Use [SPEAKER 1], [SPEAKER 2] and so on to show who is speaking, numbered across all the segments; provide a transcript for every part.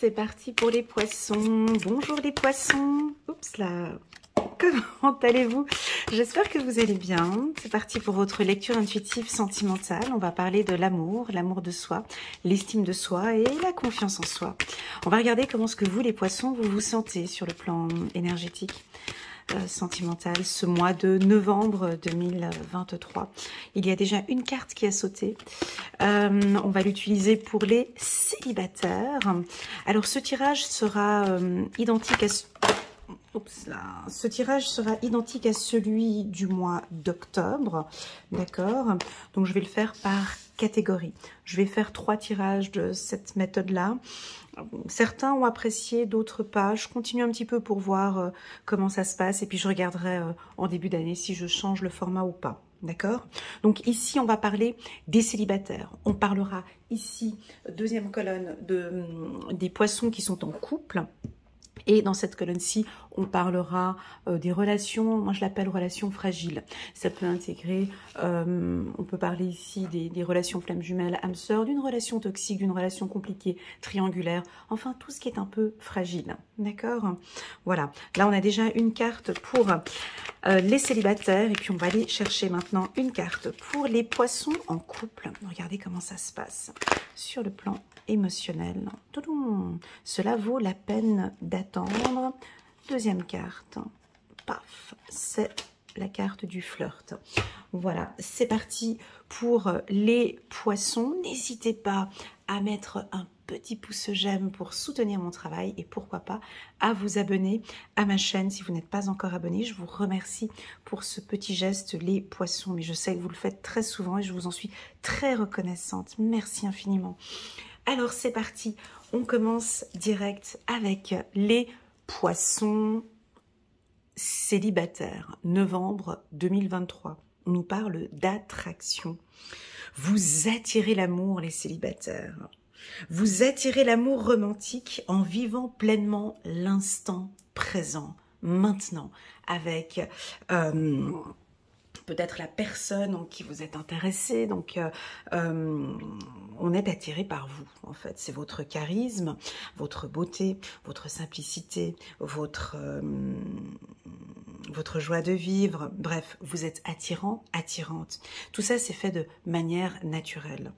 [SPEAKER 1] c'est parti pour les poissons. Bonjour les poissons. Oups là. Comment allez-vous? J'espère que vous allez bien. C'est parti pour votre lecture intuitive sentimentale. On va parler de l'amour de soi, l'estime de soi et la confiance en soi. On va regarder comment est-ce que vous, les poissons, vous vous sentez sur le plan énergétique, sentimental, ce mois de novembre 2023. Il y a déjà une carte qui a sauté. On va l'utiliser pour les célibataires. Alors, ce tirage sera identique à... Oups là. Ce tirage sera identique à celui du mois d'octobre, d'accord? Donc je vais le faire par catégorie. Je vais faire 3 tirages de cette méthode-là. Certains ont apprécié, d'autres pas. Je continue un petit peu pour voir comment ça se passe et puis je regarderai en début d'année si je change le format ou pas. D'accord? Donc ici, on va parler des célibataires. On parlera ici, deuxième colonne, des poissons qui sont en couple. Et dans cette colonne-ci, on parlera des relations, moi je l'appelle relations fragiles. Ça peut intégrer, on peut parler ici des relations flammes jumelles, âme sœur, d'une relation toxique, d'une relation compliquée, triangulaire, enfin tout ce qui est un peu fragile, d'accord? Voilà, là on a déjà une carte pour les célibataires et puis on va aller chercher maintenant une carte pour les poissons en couple. Regardez comment ça se passe sur le plan émotionnel. Cela vaut la peine d'attendre. Deuxième carte. Paf, c'est la carte du flirt. Voilà, c'est parti pour les poissons. N'hésitez pas à mettre un petit pouce j'aime pour soutenir mon travail et pourquoi pas à vous abonner à ma chaîne si vous n'êtes pas encore abonné. Je vous remercie pour ce petit geste, les poissons, mais je sais que vous le faites très souvent et je vous en suis très reconnaissante. Merci infiniment. Alors c'est parti, on commence direct avec les poissons célibataires. Novembre 2023, on nous parle d'attraction. Vous attirez l'amour, les célibataires. Vous attirez l'amour romantique en vivant pleinement l'instant présent, maintenant, avec... peut-être la personne en qui vous êtes intéressé, donc on est attiré par vous, en fait. C'est votre charisme, votre beauté, votre simplicité, votre joie de vivre, bref, vous êtes attirant, attirante. Tout ça, c'est fait de manière naturelle.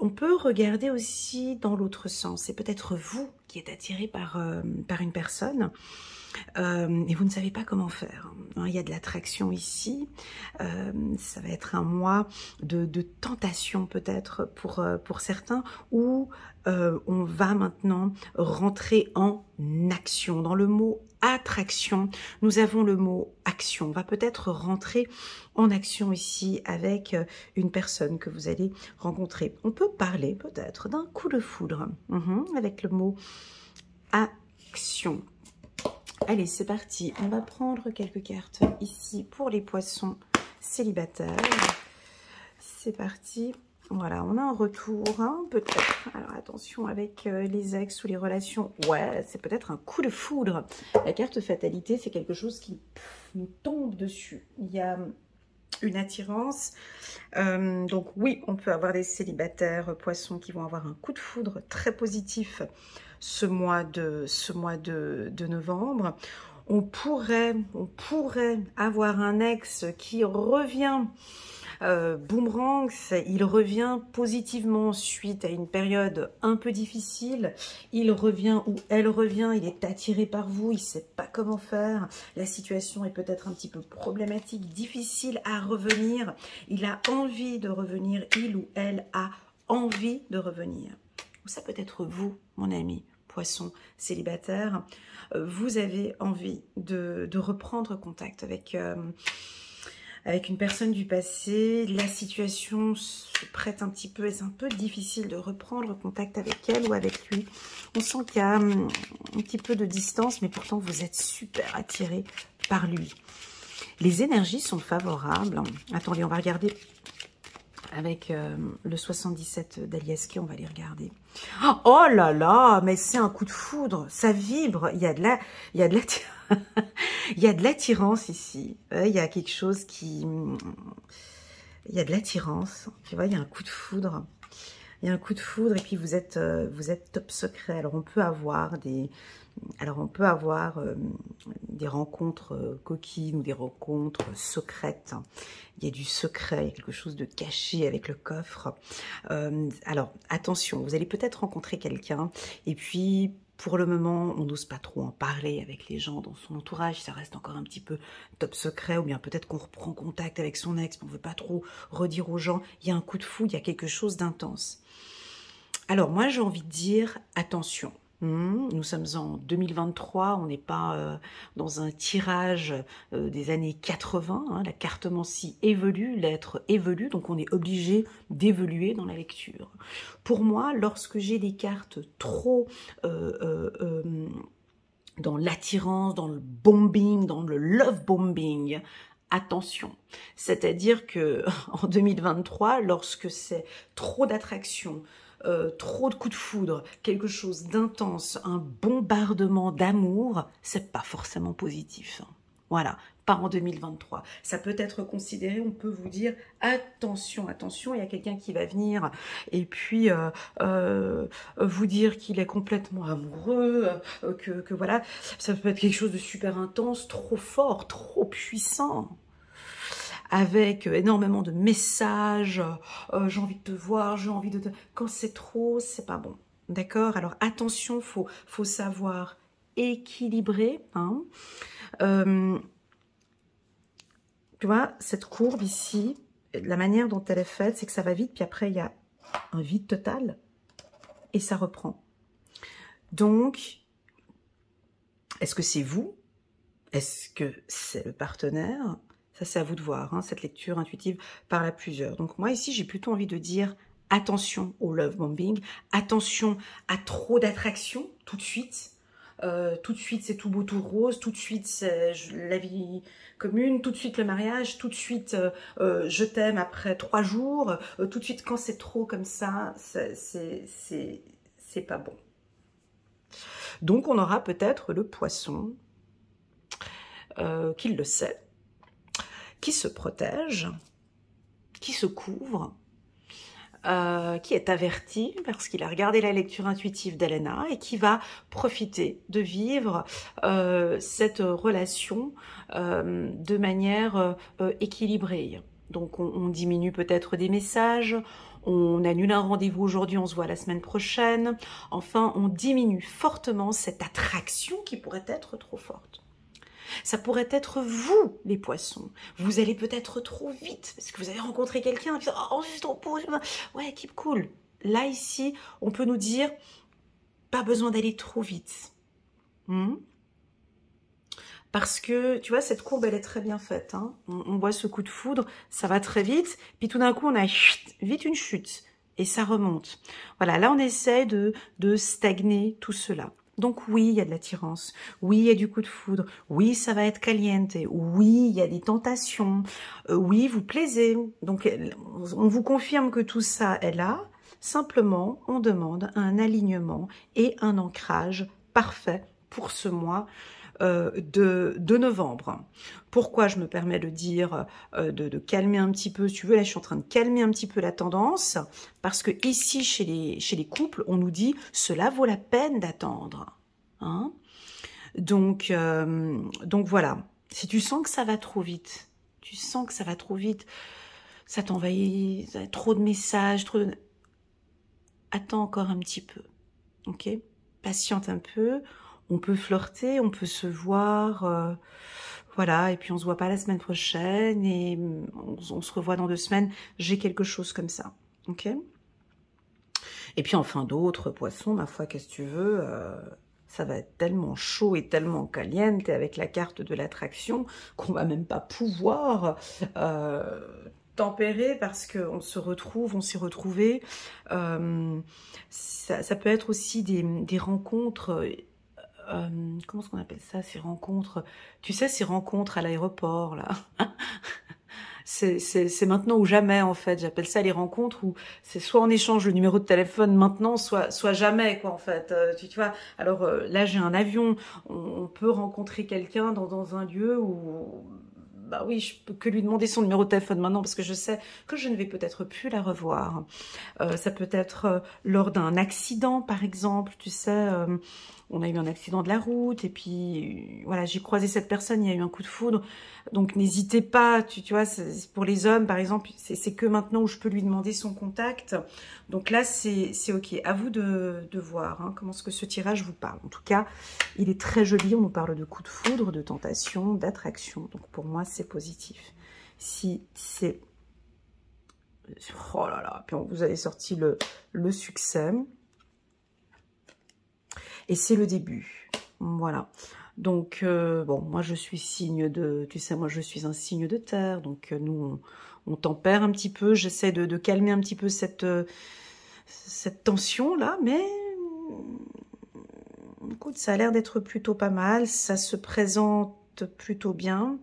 [SPEAKER 1] On peut regarder aussi dans l'autre sens, c'est peut-être vous qui êtes attiré par une personne, et vous ne savez pas comment faire. Il y a de l'attraction ici, ça va être un mois de tentation peut-être pour certains, où on va maintenant rentrer en action. Dans le mot attraction, nous avons le mot action. On va peut-être rentrer en action ici avec une personne que vous allez rencontrer. On peut parler peut-être d'un coup de foudre avec le mot action. Allez, c'est parti. On va prendre quelques cartes ici pour les poissons célibataires. C'est parti. Voilà, on a un retour, hein, peut-être. Alors, attention avec les ex ou les relations. Ouais, c'est peut-être un coup de foudre. La carte fatalité, c'est quelque chose qui nous tombe dessus. Il y a une attirance. Donc, oui, on peut avoir des célibataires poissons qui vont avoir un coup de foudre très positif ce mois de novembre. On pourrait avoir un ex qui revient boomerang, il revient positivement suite à une période un peu difficile. Il revient ou elle revient, il est attiré par vous, il ne sait pas comment faire. La situation est peut-être un petit peu problématique, difficile à revenir. Il a envie de revenir, il ou elle a envie de revenir. Ou ça peut être vous, mon ami poisson célibataire. Vous avez envie de reprendre contact avec une personne du passé. La situation se prête un petit peu et c'est un peu difficile de reprendre contact avec elle ou avec lui. On sent qu'il y a un petit peu de distance, mais pourtant vous êtes super attiré par lui. Les énergies sont favorables. Attendez, on va regarder avec le 77 d'Aliaski, on va les regarder. Oh là là, mais c'est un coup de foudre, ça vibre, il y a de l'attirance ici. Il y a quelque chose qui... Il y a de l'attirance, tu vois, il y a un coup de foudre. il y a un coup de foudre et puis vous êtes top secret. Alors on peut avoir des rencontres coquines ou des rencontres secrètes. Il y a du secret, il y a quelque chose de caché avec le coffre. Alors attention, vous allez peut-être rencontrer quelqu'un et puis pour le moment, on n'ose pas trop en parler avec les gens dans son entourage, ça reste encore un petit peu top secret, ou bien peut-être qu'on reprend contact avec son ex, mais on ne veut pas trop redire aux gens, il y a un coup de foudre, il y a quelque chose d'intense. Alors moi j'ai envie de dire attention. Nous sommes en 2023, on n'est pas dans un tirage des années 80, hein, la cartomancie évolue, l'être évolue, donc on est obligé d'évoluer dans la lecture. Pour moi, lorsque j'ai des cartes trop dans l'attirance, dans le bombing, dans le love bombing, attention. C'est-à-dire que en 2023, lorsque c'est trop d'attraction, trop de coups de foudre, quelque chose d'intense, un bombardement d'amour, c'est pas forcément positif. Voilà, pas en 2023. Ça peut être considéré, on peut vous dire, attention, attention, il y a quelqu'un qui va venir et puis vous dire qu'il est complètement amoureux, que voilà, ça peut être quelque chose de super intense, trop fort, trop puissant, avec énormément de messages, j'ai envie de te voir, j'ai envie de te... Quand c'est trop, c'est pas bon. D'accord? Alors attention, faut savoir équilibrer. Hein. Tu vois, cette courbe ici, la manière dont elle est faite, c'est que ça va vite, puis après il y a un vide total, et ça reprend. Donc, est-ce que c'est vous? Est-ce que c'est le partenaire? Ça, c'est à vous de voir, hein, cette lecture intuitive parle à plusieurs. Donc moi, ici, j'ai plutôt envie de dire attention au love bombing, attention à trop d'attraction tout de suite. C'est tout beau, tout rose, tout de suite, c'est la vie commune, tout de suite le mariage, tout de suite, je t'aime après 3 jours, tout de suite, quand c'est trop comme ça, c'est pas bon. Donc, on aura peut-être le poisson qui le sait, qui se protège, qui se couvre, qui est averti parce qu'il a regardé la lecture intuitive d'Elena et qui va profiter de vivre cette relation de manière équilibrée. Donc on diminue peut-être des messages, on annule un rendez-vous aujourd'hui, on se voit la semaine prochaine. Enfin, on diminue fortement cette attraction qui pourrait être trop forte. Ça pourrait être vous, les poissons. Vous allez peut-être trop vite, parce que vous avez rencontré quelqu'un, et puis oh, c'est trop beau, ouais, keep cool. Là, ici, on peut nous dire, pas besoin d'aller trop vite. Parce que, tu vois, cette courbe, elle est très bien faite. Hein. On voit ce coup de foudre, ça va très vite, puis tout d'un coup, on a vite une chute, et ça remonte. Voilà, là, on essaie de stagner tout cela. Donc oui, il y a de l'attirance, oui, il y a du coup de foudre, oui, ça va être caliente, oui, il y a des tentations, oui, vous plaisez. Donc on vous confirme que tout ça est là, simplement on demande un alignement et un ancrage parfait pour ce mois de novembre. Pourquoi je me permets de dire de calmer un petit peu, si tu veux, là je suis en train de calmer un petit peu la tendance, parce que ici chez les couples, on nous dit cela vaut la peine d'attendre. Hein, donc voilà, si tu sens que ça va trop vite, ça t'envahit, trop de messages, attends encore un petit peu, ok? Patiente un peu. On peut flirter, on peut se voir, voilà, et puis on se voit pas la semaine prochaine, et on se revoit dans 2 semaines, j'ai quelque chose comme ça, ok? Et puis enfin d'autres poissons, ma foi, qu'est-ce que tu veux, ça va être tellement chaud et tellement caliente avec la carte de l'attraction qu'on va même pas pouvoir tempérer parce qu'on se retrouve, on s'est retrouvés. Ça peut être aussi des rencontres... comment est-ce qu'on appelle ça, ces rencontres? Tu sais, ces rencontres à l'aéroport, là. C'est maintenant ou jamais, en fait. J'appelle ça les rencontres où c'est soit on échange le numéro de téléphone maintenant, soit jamais, quoi, en fait. Tu vois, alors là, j'ai un avion. On peut rencontrer quelqu'un dans un lieu où bah oui, je peux que lui demander son numéro de téléphone maintenant parce que je sais que je ne vais peut-être plus la revoir. Ça peut être lors d'un accident, par exemple, tu sais, on a eu un accident de la route et puis voilà, j'ai croisé cette personne, il y a eu un coup de foudre. Donc n'hésitez pas, tu vois, pour les hommes, par exemple, c'est que maintenant où je peux lui demander son contact. Donc là, c'est ok. À vous de voir hein, comment est-ce que ce tirage vous parle. En tout cas, il est très joli. On nous parle de coup de foudre, de tentation, d'attraction. Donc pour moi, c'est positif. Si c'est... Oh là là, puis vous avez sorti le succès. Et c'est le début. Voilà. Donc, bon, moi, je suis signe de... Tu sais, moi, je suis un signe de terre. Donc, nous, on tempère un petit peu. J'essaie de calmer un petit peu cette tension-là. Mais, écoute, ça a l'air d'être plutôt pas mal. Ça se présente plutôt bien.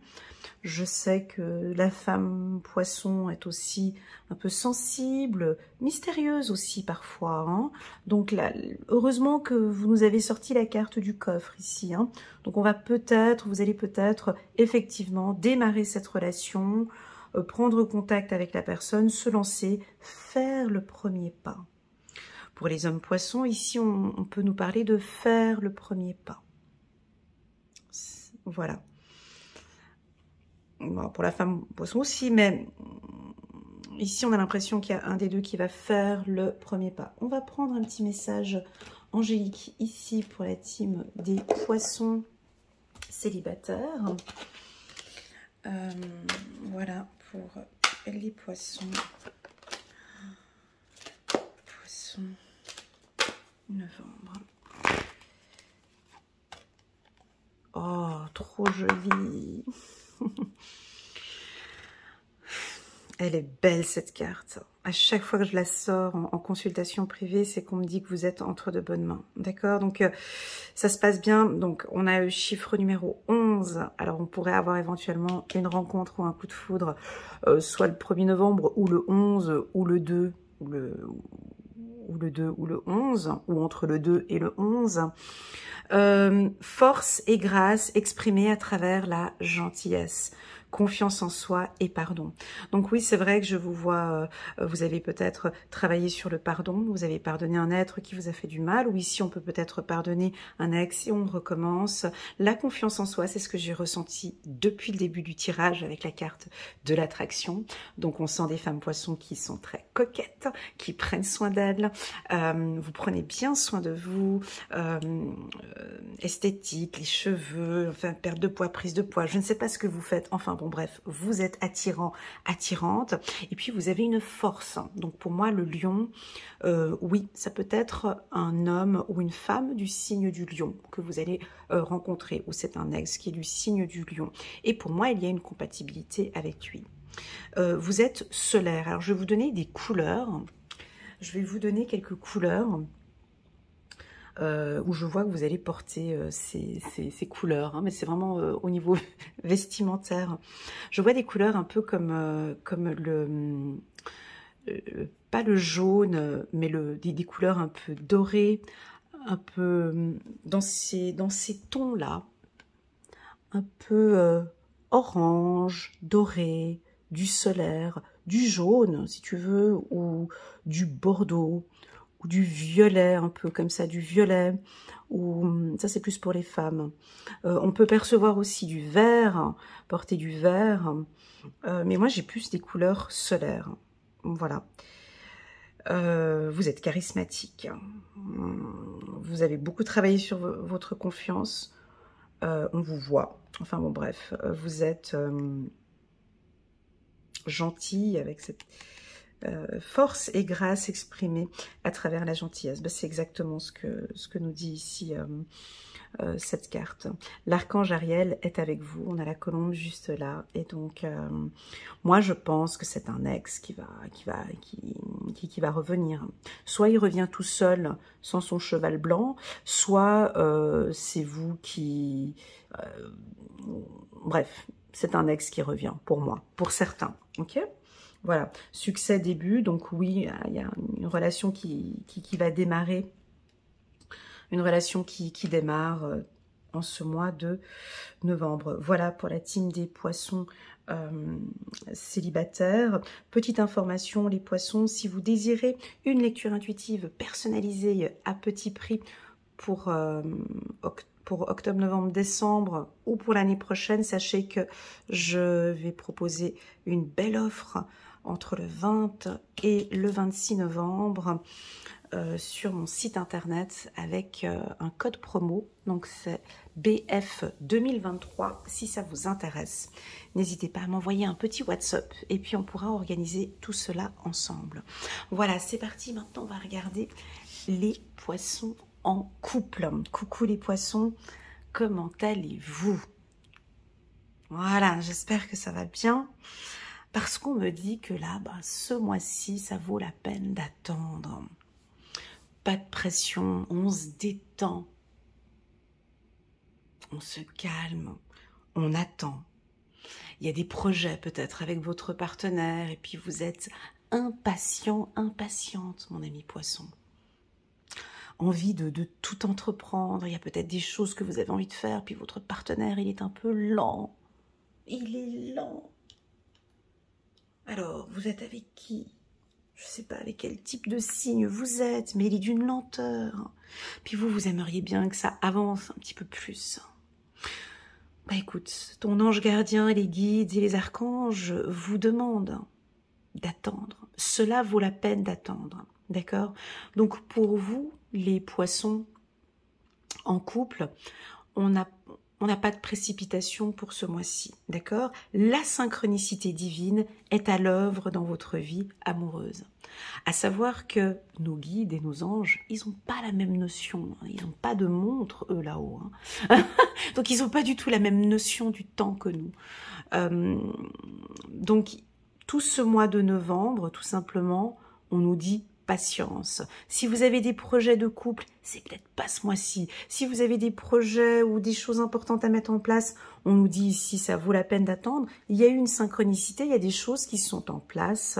[SPEAKER 1] Je sais que la femme poisson est aussi un peu sensible, mystérieuse aussi parfois. Hein. Donc là, heureusement que vous nous avez sorti la carte du coffre ici. Hein. Donc on va peut-être, vous allez peut-être effectivement démarrer cette relation, prendre contact avec la personne, se lancer, faire le premier pas. Pour les hommes poissons, ici on peut nous parler de faire le premier pas. Voilà. Bon, pour la femme poisson aussi, mais ici on a l'impression qu'il y a un des deux qui va faire le premier pas. On va prendre un petit message angélique ici pour la team des poissons célibataires. Voilà pour les poissons. Poissons, novembre. Oh, trop jolie. Elle est belle cette carte. À chaque fois que je la sors en consultation privée, c'est qu'on me dit que vous êtes entre de bonnes mains. D'accord? Donc, ça se passe bien. Donc, on a le chiffre numéro 11. Alors, on pourrait avoir éventuellement une rencontre ou un coup de foudre, soit le 1er novembre, ou le 11, ou le 2, ou le 2 ou le 11, ou entre le 2 et le 11. Force et grâce exprimée à travers la gentillesse, confiance en soi et pardon. Donc oui, c'est vrai que je vous vois, vous avez peut-être travaillé sur le pardon, vous avez pardonné un être qui vous a fait du mal, ou ici on peut peut-être pardonner un ex et on recommence. La confiance en soi, c'est ce que j'ai ressenti depuis le début du tirage avec la carte de l'attraction. Donc on sent des femmes poissons qui sont très coquettes, qui prennent soin d'elles, vous prenez bien soin de vous, esthétique, les cheveux, enfin perte de poids, prise de poids, je ne sais pas ce que vous faites, enfin bon bref, vous êtes attirant, attirante, et puis vous avez une force. Donc pour moi le lion, oui, ça peut être un homme ou une femme du signe du lion que vous allez rencontrer, ou c'est un ex qui est du signe du lion. Et pour moi il y a une compatibilité avec lui. Vous êtes solaire, alors je vais vous donner des couleurs, je vais vous donner quelques couleurs, où je vois que vous allez porter ces couleurs, hein, mais c'est vraiment au niveau vestimentaire. Je vois des couleurs un peu comme pas le jaune, mais des couleurs un peu dorées, un peu dans ces tons-là, un peu orange, doré, du solaire, du jaune si tu veux, ou du bordeaux, ou du violet, un peu comme ça, du violet, ou ça c'est plus pour les femmes. On peut percevoir aussi du vert, porter du vert, mais moi j'ai plus des couleurs solaires. Voilà. Vous êtes charismatique, vous avez beaucoup travaillé sur votre confiance, on vous voit, enfin bon bref, vous êtes gentil avec cette force et grâce exprimée à travers la gentillesse. Ben, c'est exactement ce que nous dit ici cette carte. L'archange Ariel est avec vous, on a la colombe juste là, et donc moi je pense que c'est un ex qui va revenir. Soit il revient tout seul sans son cheval blanc, soit c'est vous qui... bref, c'est un ex qui revient pour moi, pour certains, ok? Voilà, succès début, donc oui, il y a une relation qui va démarrer, une relation qui démarre en ce mois de novembre. Voilà pour la team des poissons célibataires. Petite information, les poissons, si vous désirez une lecture intuitive personnalisée à petit prix pour octobre, novembre, décembre ou pour l'année prochaine, sachez que je vais proposer une belle offre entre le 20 et le 26 novembre sur mon site internet avec un code promo. Donc c'est BF 2023 si ça vous intéresse. N'hésitez pas à m'envoyer un petit WhatsApp et puis on pourra organiser tout cela ensemble. Voilà, c'est parti. Maintenant, on va regarder les poissons en couple. Coucou les poissons, comment allez-vous? Voilà, j'espère que ça va bien. Parce qu'on me dit que là, ce mois-ci, ça vaut la peine d'attendre. Pas de pression, on se détend. On se calme, on attend. Il y a des projets peut-être avec votre partenaire et puis vous êtes impatient, impatiente, mon ami poisson. Envie de tout entreprendre, il y a peut-être des choses que vous avez envie de faire, puis votre partenaire, il est un peu lent. Il est lent. Alors, vous êtes avec qui? Je ne sais pas avec quel type de signe vous êtes, mais il est d'une lenteur. Puis vous aimeriez bien que ça avance un petit peu plus. Écoute, ton ange gardien, les guides et les archanges vous demandent d'attendre. Cela vaut la peine d'attendre, d'accord? Donc pour vous, les poissons en couple, on n'a pas de précipitation pour ce mois-ci, d'accord? La synchronicité divine est à l'œuvre dans votre vie amoureuse. À savoir que nos guides et nos anges, ils n'ont pas la même notion. Ils n'ont pas de montre, eux, là-haut. Donc, ils n'ont pas du tout la même notion du temps que nous. Donc, tout ce mois de novembre, tout simplement, on nous dit patience. Si vous avez des projets de couple, c'est peut-être pas ce mois-ci. Si vous avez des projets ou des choses importantes à mettre en place, on nous dit ici, ça vaut la peine d'attendre. Il y a eu une synchronicité, il y a des choses qui sont en place.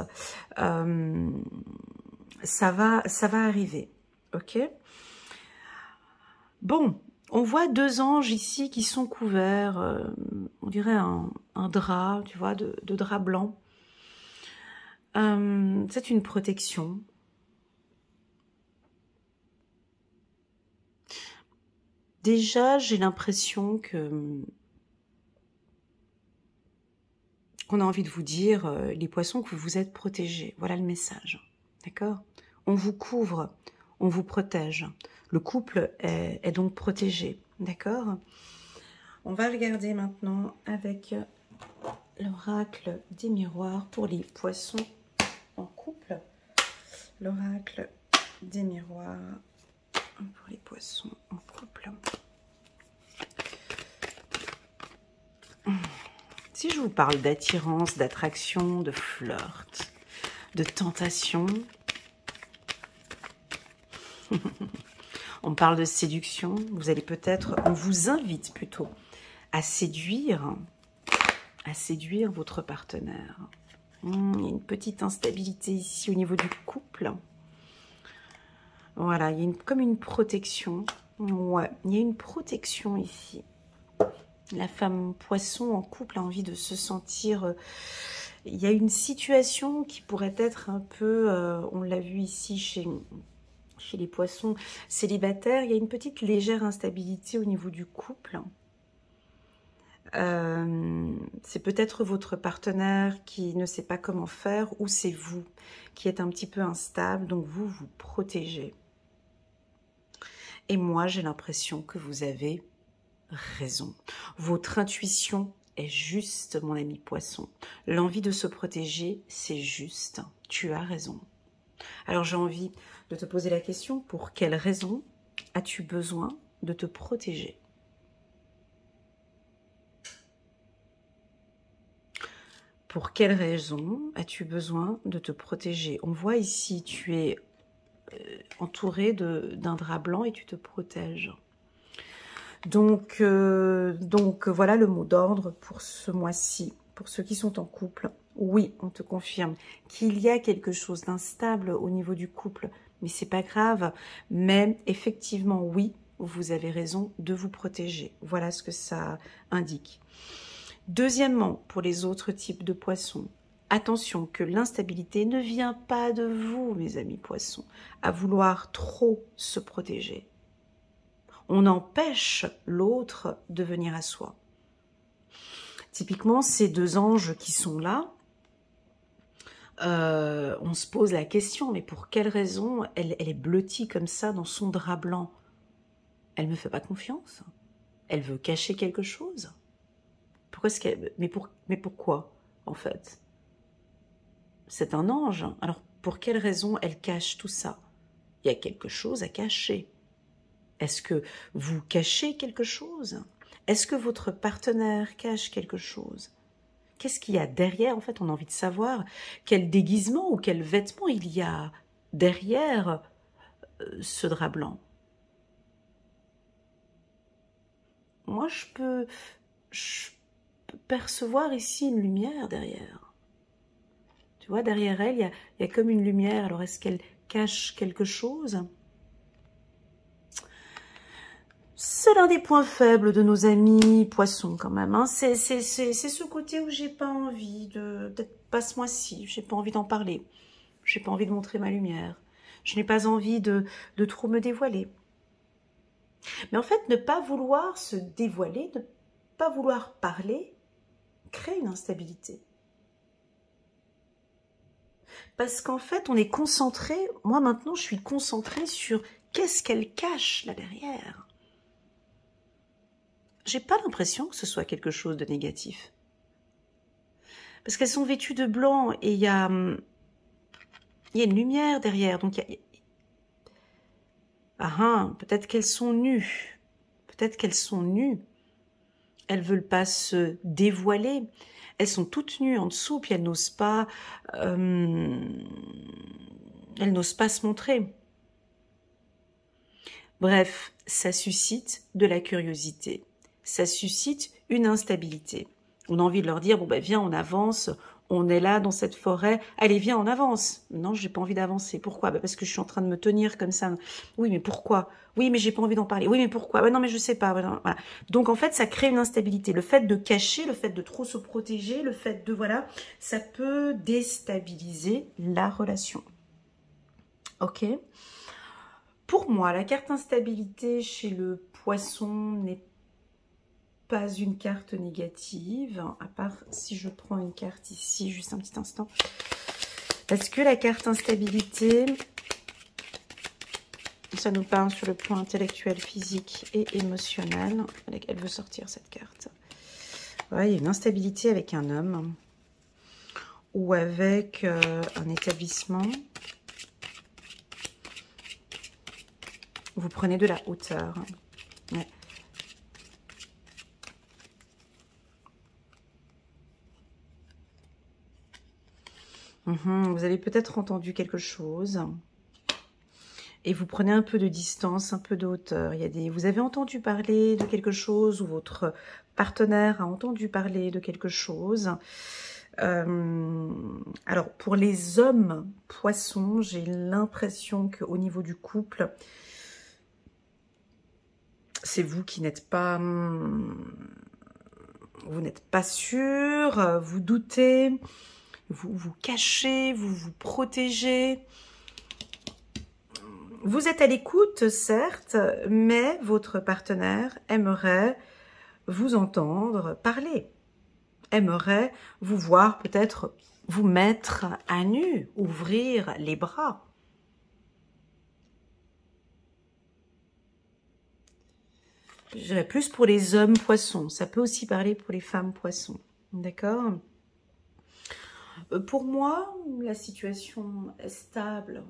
[SPEAKER 1] Ça va arriver. Ok? Bon, on voit deux anges ici qui sont couverts, on dirait un drap, tu vois, de drap blanc. C'est une protection. Déjà, j'ai l'impression qu'on a envie de vous dire, les poissons, que vous êtes protégés. Voilà le message, d'accord? On vous couvre, on vous protège. Le couple est donc protégé, d'accord? On va regarder maintenant avec l'oracle des miroirs pour les poissons en couple. L'oracle des miroirs pour les poissons en couple. Si je vous parle d'attirance, d'attraction, de flirt, de tentation, on parle de séduction, vous allez peut-être, on vous invite plutôt à séduire votre partenaire. Il y a une petite instabilité ici au niveau du couple. Voilà, il y a comme une protection. Ouais, il y a une protection ici. La femme poisson en couple a envie de se sentir... il y a une situation qui pourrait être un peu... on l'a vu ici chez les poissons célibataires. Il y a une petite légère instabilité au niveau du couple. C'est peut-être votre partenaire qui ne sait pas comment faire, ou c'est vous qui êtes un petit peu instable, donc vous vous protégez. Et moi, j'ai l'impression que vous avez raison. Votre intuition est juste, mon ami poisson. L'envie de se protéger, c'est juste. Tu as raison. Alors, j'ai envie de te poser la question, pour quelle raison as-tu besoin de te protéger? Pour quelle raison as-tu besoin de te protéger? On voit ici, tu es entouré d'un drap blanc et tu te protèges. Donc voilà le mot d'ordre pour ce mois-ci. Pour ceux qui sont en couple, oui, on te confirme qu'il y a quelque chose d'instable au niveau du couple, mais c'est pas grave. Mais effectivement, oui, vous avez raison de vous protéger. Voilà ce que ça indique. Deuxièmement, pour les autres types de poissons, attention que l'instabilité ne vient pas de vous, mes amis poissons, à vouloir trop se protéger. On empêche l'autre de venir à soi. Typiquement, ces deux anges qui sont là, on se pose la question, mais pour quelle raison elle est blottie comme ça dans son drap blanc? Elle ne me fait pas confiance? Elle veut cacher quelque chose? Pourquoi est-ce qu'elle... mais pourquoi, en fait? C'est un ange. Alors, pour quelle raison elle cache tout ça? Il y a quelque chose à cacher. Est-ce que vous cachez quelque chose? Est-ce que votre partenaire cache quelque chose? Qu'est-ce qu'il y a derrière? En fait, on a envie de savoir quel déguisement ou quel vêtement il y a derrière ce drap blanc. Moi, je peux percevoir ici une lumière derrière. Tu vois, derrière elle, il y a comme une lumière. Alors, est-ce qu'elle cache quelque chose? C'est l'un des points faibles de nos amis poissons quand même. Hein. C'est ce côté où j'ai pas envie de... Peut-être pas ce mois-ci, j'ai pas envie d'en parler. J'ai pas envie de montrer ma lumière. Je n'ai pas envie de trop me dévoiler. Mais en fait, ne pas vouloir se dévoiler, ne pas vouloir parler, crée une instabilité. Parce qu'en fait, on est concentré, moi maintenant, je suis concentrée sur qu'est-ce qu'elle cache là derrière. J'ai pas l'impression que ce soit quelque chose de négatif. Parce qu'elles sont vêtues de blanc et il y a une lumière derrière. Donc peut-être qu'elles sont nues. Peut-être qu'elles sont nues. Elles veulent pas se dévoiler. Elles sont toutes nues en dessous, puis elles n'osent pas se montrer. Bref, ça suscite de la curiosité. Ça suscite une instabilité. On a envie de leur dire, bon ben viens, on avance, on est là dans cette forêt, allez viens, on avance. Non, j'ai pas envie d'avancer. Pourquoi? Parce que je suis en train de me tenir comme ça. Oui, mais pourquoi? Oui, mais j'ai pas envie d'en parler. Oui, mais pourquoi? Non, mais je sais pas. Voilà. Donc en fait, ça crée une instabilité. Le fait de cacher, le fait de trop se protéger, le fait de, voilà, ça peut déstabiliser la relation. Ok? Pour moi, la carte instabilité chez le poisson n'est pas une carte négative, à part si je prends une carte ici, juste un petit instant. Parce que la carte instabilité, ça nous parle sur le plan intellectuel, physique et émotionnel. Elle veut sortir cette carte. Ouais, il y a une instabilité avec un homme ou avec un établissement. Vous prenez de la hauteur. Ouais. Vous avez peut-être entendu quelque chose et vous prenez un peu de distance, un peu de hauteur. Vous avez entendu parler de quelque chose ou votre partenaire a entendu parler de quelque chose. Alors, pour les hommes poissons, j'ai l'impression qu'au niveau du couple, c'est vous qui n'êtes pas... Vous n'êtes pas sûr, vous doutez... Vous vous cachez, vous vous protégez. Vous êtes à l'écoute, certes, mais votre partenaire aimerait vous entendre parler. Aimerait vous voir peut-être vous mettre à nu, ouvrir les bras. Je dirais plus pour les hommes poissons. Ça peut aussi parler pour les femmes poissons. D'accord ? Pour moi, la situation est stable.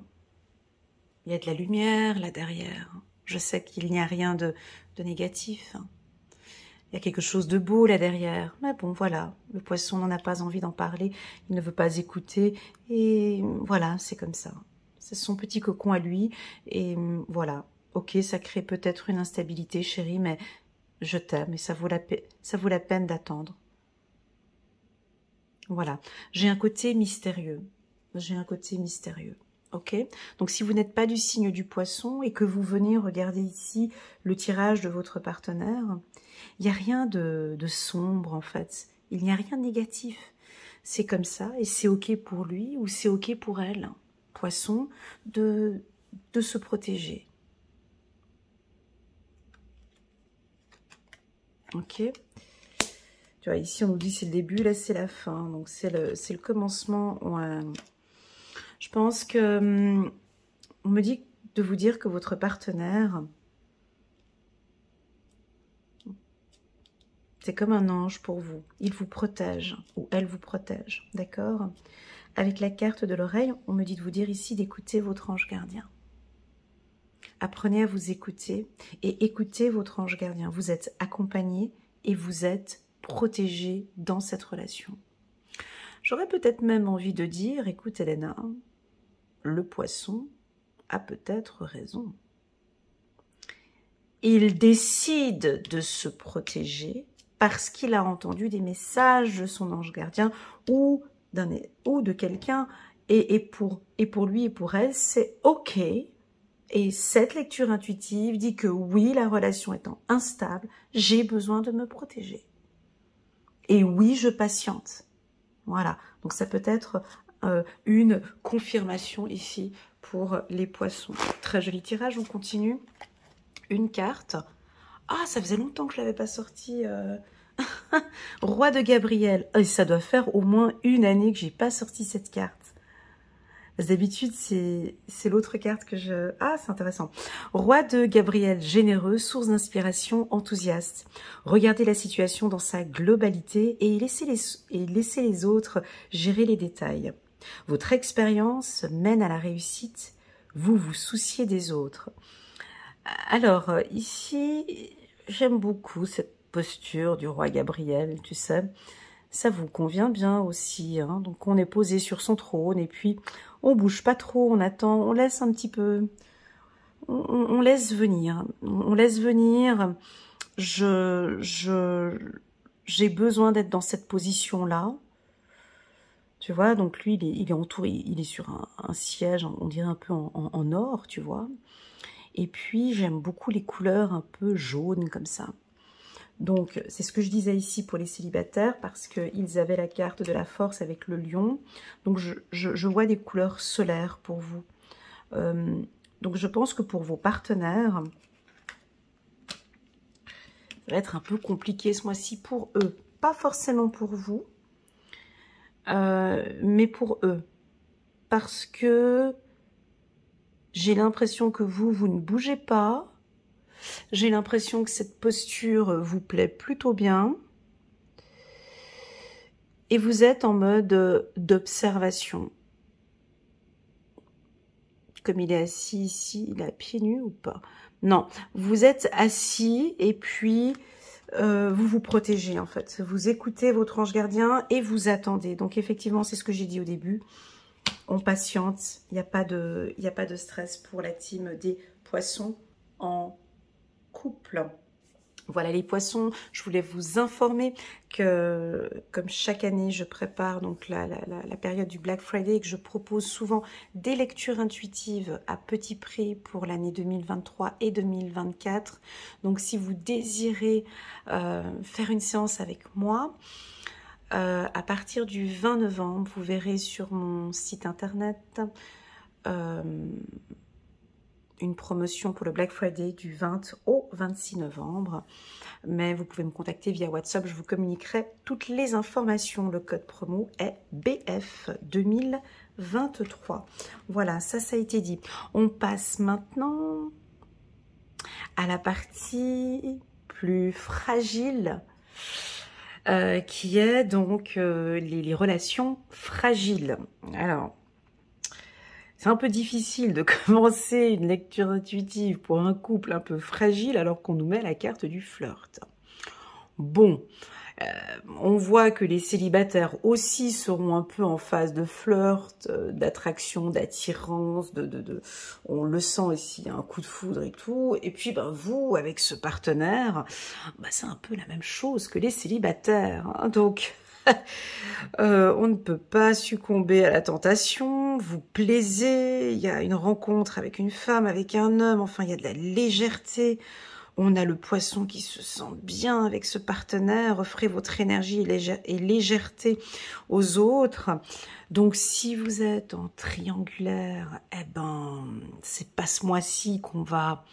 [SPEAKER 1] Il y a de la lumière là derrière. Je sais qu'il n'y a rien de négatif. Il y a quelque chose de beau là derrière. Mais bon, voilà, le poisson n'en a pas envie d'en parler. Il ne veut pas écouter. Et voilà, c'est comme ça. C'est son petit cocon à lui. Et voilà. Ok, ça crée peut-être une instabilité, chérie, mais je t'aime et ça vaut la peine d'attendre. Voilà, j'ai un côté mystérieux. J'ai un côté mystérieux. Ok, donc si vous n'êtes pas du signe du poisson et que vous venez regarder ici le tirage de votre partenaire, il n'y a rien de sombre en fait, il n'y a rien de négatif. C'est comme ça et c'est ok pour lui ou c'est ok pour elle, poisson, de se protéger. Ok, tu vois, ici on nous dit c'est le début, là c'est la fin, donc c'est le commencement. Ouais. Je pense que on me dit de vous dire que votre partenaire, c'est comme un ange pour vous. Il vous protège ou elle vous protège, d'accord? Avec la carte de l'oreille, on me dit de vous dire ici d'écouter votre ange gardien. Apprenez à vous écouter et écoutez votre ange gardien. Vous êtes accompagné et vous êtes protégé dans cette relation. J'aurais peut-être même envie de dire, écoute Elena, le poisson a peut-être raison. Il décide de se protéger parce qu'il a entendu des messages de son ange gardien ou de quelqu'un. Et pour lui et pour elle, c'est ok. Et cette lecture intuitive dit que oui, la relation étant instable, j'ai besoin de me protéger. Et oui, je patiente. Voilà, donc ça peut être une confirmation ici pour les poissons. Très joli tirage, on continue. Une carte. Ah, ça faisait longtemps que je ne l'avais pas sorti. Roi de Gabriel. Et ça doit faire au moins une année que je n'ai pas sorti cette carte. D'habitude, c'est l'autre carte que je... Ah, c'est intéressant. Roi de Gabriel, généreux, source d'inspiration, enthousiaste. Regardez la situation dans sa globalité et laissez les autres gérer les détails. Votre expérience mène à la réussite. Vous vous souciez des autres. Alors, ici, j'aime beaucoup cette posture du roi Gabriel, tu sais. Ça vous convient bien aussi, hein. Donc on est posé sur son trône et puis on bouge pas trop, on attend, on laisse un petit peu, on laisse venir, on laisse venir. J'ai besoin d'être dans cette position-là, tu vois. Donc lui, il est entouré, il est sur un siège, on dirait un peu en or, tu vois. Et puis j'aime beaucoup les couleurs un peu jaunes comme ça. Donc, c'est ce que je disais ici pour les célibataires, parce qu'ils avaient la carte de la force avec le lion. Donc, je vois des couleurs solaires pour vous. Donc, je pense que pour vos partenaires, ça va être un peu compliqué ce mois-ci pour eux. Pas forcément pour vous, mais pour eux. Parce que j'ai l'impression que vous ne bougez pas. J'ai l'impression que cette posture vous plaît plutôt bien. Et vous êtes en mode d'observation. Comme il est assis ici, il a pieds nus ou pas? Non, vous êtes assis et puis vous vous protégez en fait. Vous écoutez votre ange gardien et vous attendez. Donc effectivement, c'est ce que j'ai dit au début. On patiente, il n'y a pas de stress pour la team des poissons en couple. Voilà les poissons, je voulais vous informer que comme chaque année je prépare donc la période du Black Friday et que je propose souvent des lectures intuitives à petit prix pour l'année 2023 et 2024. Donc si vous désirez faire une séance avec moi, à partir du 20 novembre, vous verrez sur mon site internet une promotion pour le Black Friday du 20 au 26 novembre. Mais vous pouvez me contacter via WhatsApp, je vous communiquerai toutes les informations. Le code promo est BF 2023. Voilà, ça a été dit. On passe maintenant à la partie plus fragile, qui est donc les relations fragiles. Alors, c'est un peu difficile de commencer une lecture intuitive pour un couple un peu fragile alors qu'on nous met la carte du flirt. Bon, on voit que les célibataires aussi seront un peu en phase de flirt, d'attraction, d'attirance, on le sent ici, un coup de foudre et tout. Et puis ben, vous, avec ce partenaire, ben, c'est un peu la même chose que les célibataires. Hein. Donc, On ne peut pas succomber à la tentation, vous plaisez, il y a une rencontre avec une femme, avec un homme, enfin il y a de la légèreté. On a le poisson qui se sent bien avec ce partenaire, offrez votre énergie et légèreté aux autres. Donc si vous êtes en triangulaire, eh ben c'est pas ce mois-ci qu'on va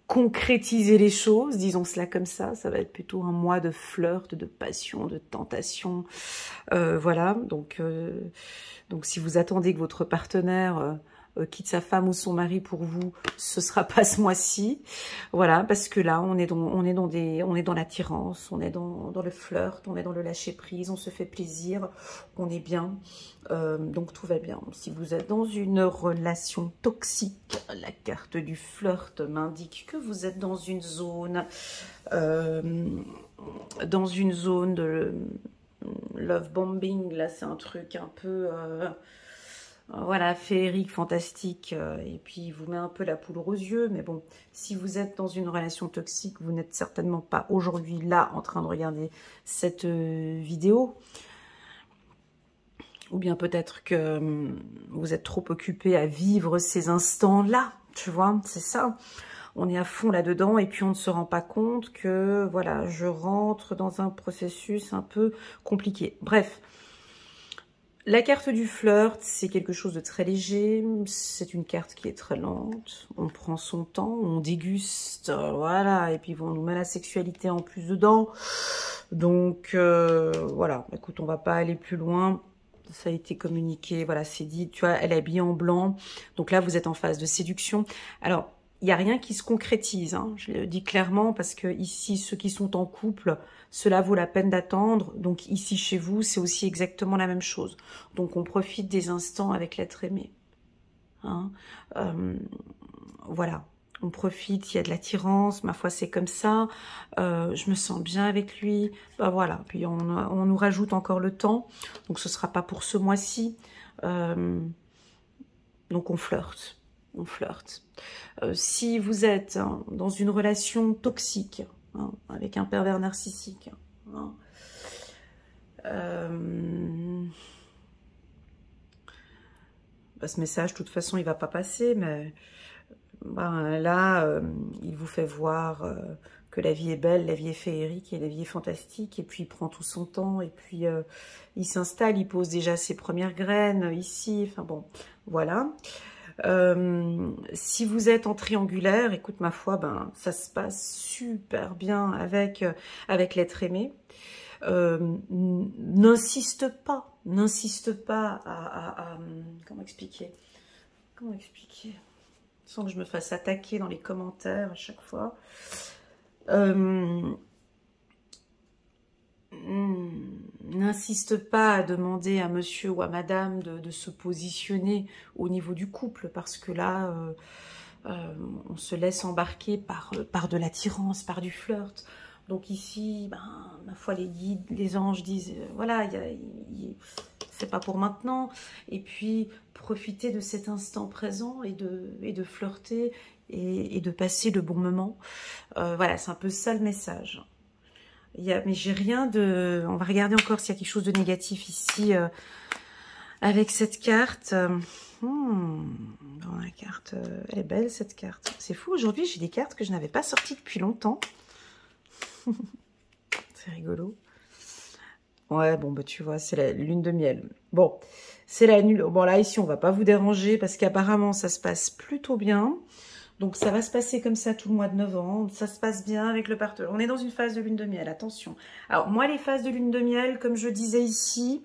[SPEAKER 1] concrétiser les choses, disons cela comme ça va être plutôt un mois de flirt, de passion, de tentation, voilà, donc si vous attendez que votre partenaire quitte sa femme ou son mari pour vous, ce sera pas ce mois-ci, voilà, parce que là on est dans l'attirance, on est dans le flirt, on est dans le lâcher prise, on se fait plaisir, on est bien, donc tout va bien. Si vous êtes dans une relation toxique, la carte du flirt m'indique que vous êtes dans une zone de love bombing. Là c'est un truc un peu voilà, féerique, fantastique, et puis il vous met un peu la poudre aux yeux, mais bon, si vous êtes dans une relation toxique, vous n'êtes certainement pas aujourd'hui là en train de regarder cette vidéo, ou bien peut-être que vous êtes trop occupé à vivre ces instants-là, tu vois, c'est ça. On est à fond là-dedans et puis on ne se rend pas compte que, voilà, je rentre dans un processus un peu compliqué. Bref. La carte du flirt, c'est quelque chose de très léger, c'est une carte qui est très lente, on prend son temps, on déguste, voilà, et puis on nous met la sexualité en plus dedans, donc voilà, écoute, on va pas aller plus loin, ça a été communiqué, voilà, c'est dit, tu vois, elle est habillée en blanc, donc là vous êtes en phase de séduction, alors il n'y a rien qui se concrétise, hein, je le dis clairement, parce que ici, ceux qui sont en couple, cela vaut la peine d'attendre. Donc ici, chez vous, c'est aussi exactement la même chose. Donc on profite des instants avec l'être aimé. Hein, voilà, on profite, il y a de l'attirance, ma foi, c'est comme ça. Je me sens bien avec lui. Bah voilà, puis on nous rajoute encore le temps. Donc ce ne sera pas pour ce mois-ci. Donc on flirte. On flirte. Si vous êtes dans une relation toxique, avec un pervers narcissique, ce message, de toute façon, il va pas passer, mais là, il vous fait voir que la vie est belle, la vie est féerique et la vie est fantastique, et puis il prend tout son temps, et puis il s'installe, il pose déjà ses premières graines ici, enfin bon, voilà. Si vous êtes en triangulaire, écoute, ma foi, ça se passe super bien avec l'être aimé. N'insiste pas à comment expliquer sans que je me fasse attaquer dans les commentaires à chaque fois. N'insiste pas à demander à monsieur ou à madame de se positionner au niveau du couple, parce que là, on se laisse embarquer par de l'attirance, par du flirt. Donc ici, ma foi, les guides, les anges disent, voilà, c'est pas pour maintenant. Et puis, profitez de cet instant présent et de flirter et de passer le bon moment. Voilà, c'est un peu ça le message. Mais j'ai rien de... On va regarder encore s'il y a quelque chose de négatif ici avec cette carte. Dans la carte, elle est belle cette carte. C'est fou, aujourd'hui j'ai des cartes que je n'avais pas sorties depuis longtemps. C'est rigolo. Ouais, bon, tu vois, c'est la lune de miel. Bon, c'est la nulle. Bon, là, ici, on va pas vous déranger parce qu'apparemment, ça se passe plutôt bien. Donc, ça va se passer comme ça tout le mois de novembre. Ça se passe bien avec le partenaire. On est dans une phase de lune de miel, attention. Alors, moi, les phases de lune de miel, comme je disais ici,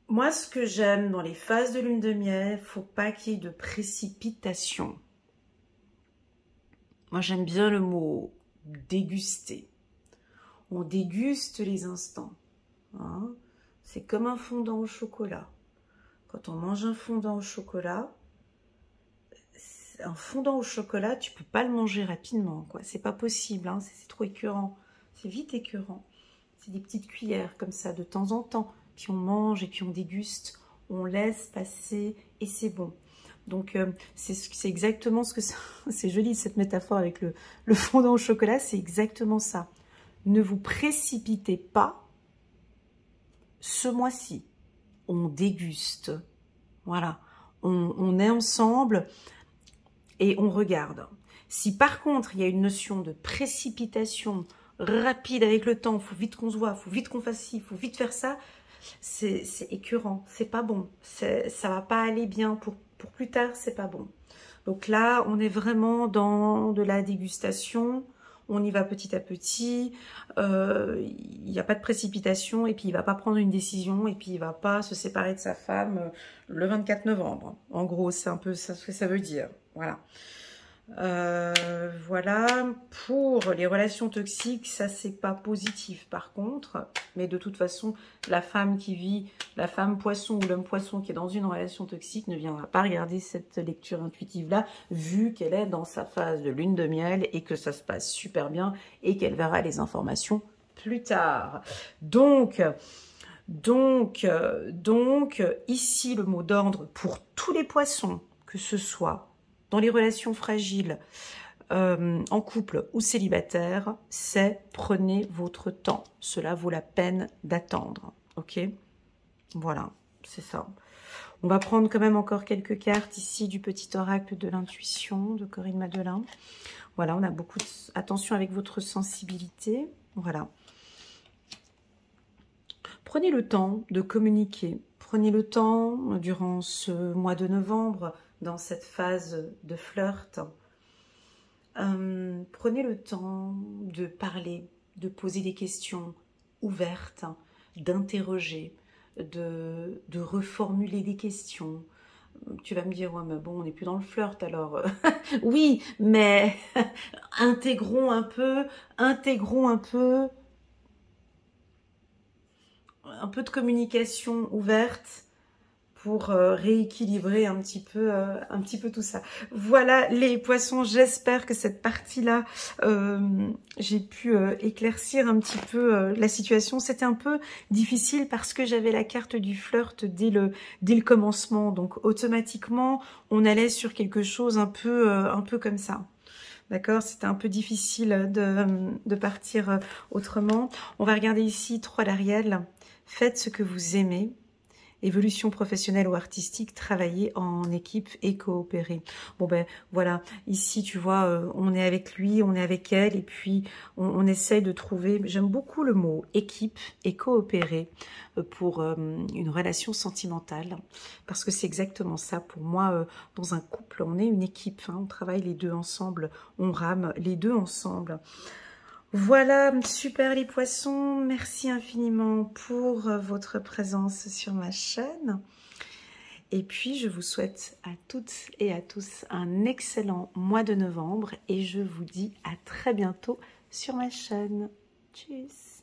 [SPEAKER 1] moi, ce que j'aime dans les phases de lune de miel, faut pas qu'il y ait de précipitation. Moi, j'aime bien le mot déguster. On déguste les instants. Hein. C'est comme un fondant au chocolat. Quand on mange un fondant au chocolat, tu peux pas le manger rapidement, quoi. C'est pas possible, hein. C'est trop écœurant. C'est vite écœurant. C'est des petites cuillères comme ça de temps en temps. Puis on mange et puis on déguste. On laisse passer et c'est bon. Donc c'est exactement ce que ça... C'est joli cette métaphore avec le fondant au chocolat, c'est exactement ça. ne vous précipitez pas ce mois-ci. On déguste. Voilà. On est ensemble et on regarde. Si par contre, il y a une notion de précipitation rapide avec le temps, il faut vite qu'on se voit, il faut vite qu'on fasse ci, il faut vite faire ça, c'est écœurant, c'est pas bon. Ça va pas aller bien pour plus tard, c'est pas bon. Donc là, on est vraiment dans de la dégustation. On y va petit à petit, il n'y a pas de précipitation et puis il va pas prendre une décision et puis il va pas se séparer de sa femme le 24 novembre. En gros, c'est un peu ça ce que ça veut dire. Voilà. Voilà, pour les relations toxiques, ça c'est pas positif par contre, mais de toute façon, la femme qui vit, la femme poisson ou l'homme poisson qui est dans une relation toxique ne viendra pas regarder cette lecture intuitive là, vu qu'elle est dans sa phase de lune de miel et que ça se passe super bien et qu'elle verra les informations plus tard. Donc ici le mot d'ordre pour tous les poissons, que ce soit dans les relations fragiles, en couple ou célibataire, c'est prenez votre temps. Cela vaut la peine d'attendre. Ok? Voilà, c'est ça. On va prendre quand même encore quelques cartes ici du petit oracle de l'intuition de Corinne Madelin. Voilà, on a beaucoup de... Attention avec votre sensibilité. Voilà. Prenez le temps de communiquer. Prenez le temps, durant ce mois de novembre, dans cette phase de flirt, prenez le temps de parler, de poser des questions ouvertes, d'interroger, de reformuler des questions. Tu vas me dire, ouais, mais bon, on n'est plus dans le flirt, alors... oui, mais intégrons un peu de communication ouverte pour rééquilibrer un petit peu tout ça. Voilà les poissons, j'espère que cette partie-là, j'ai pu éclaircir un petit peu la situation. C'était un peu difficile parce que j'avais la carte du flirt dès le commencement, donc automatiquement, on allait sur quelque chose un peu comme ça. D'accord, c'était un peu difficile de partir autrement. On va regarder ici 3 d'Ariel. Faites ce que vous aimez. Évolution professionnelle ou artistique, travailler en équipe et coopérer. Bon ben voilà, ici tu vois, on est avec lui, on est avec elle et puis on essaye de trouver, j'aime beaucoup le mot équipe et coopérer pour une relation sentimentale parce que c'est exactement ça pour moi, dans un couple, on est une équipe, hein, on travaille les deux ensemble, on rame les deux ensemble. Voilà, super les poissons, merci infiniment pour votre présence sur ma chaîne. Et puis, je vous souhaite à toutes et à tous un excellent mois de novembre et je vous dis à très bientôt sur ma chaîne. Tchuss!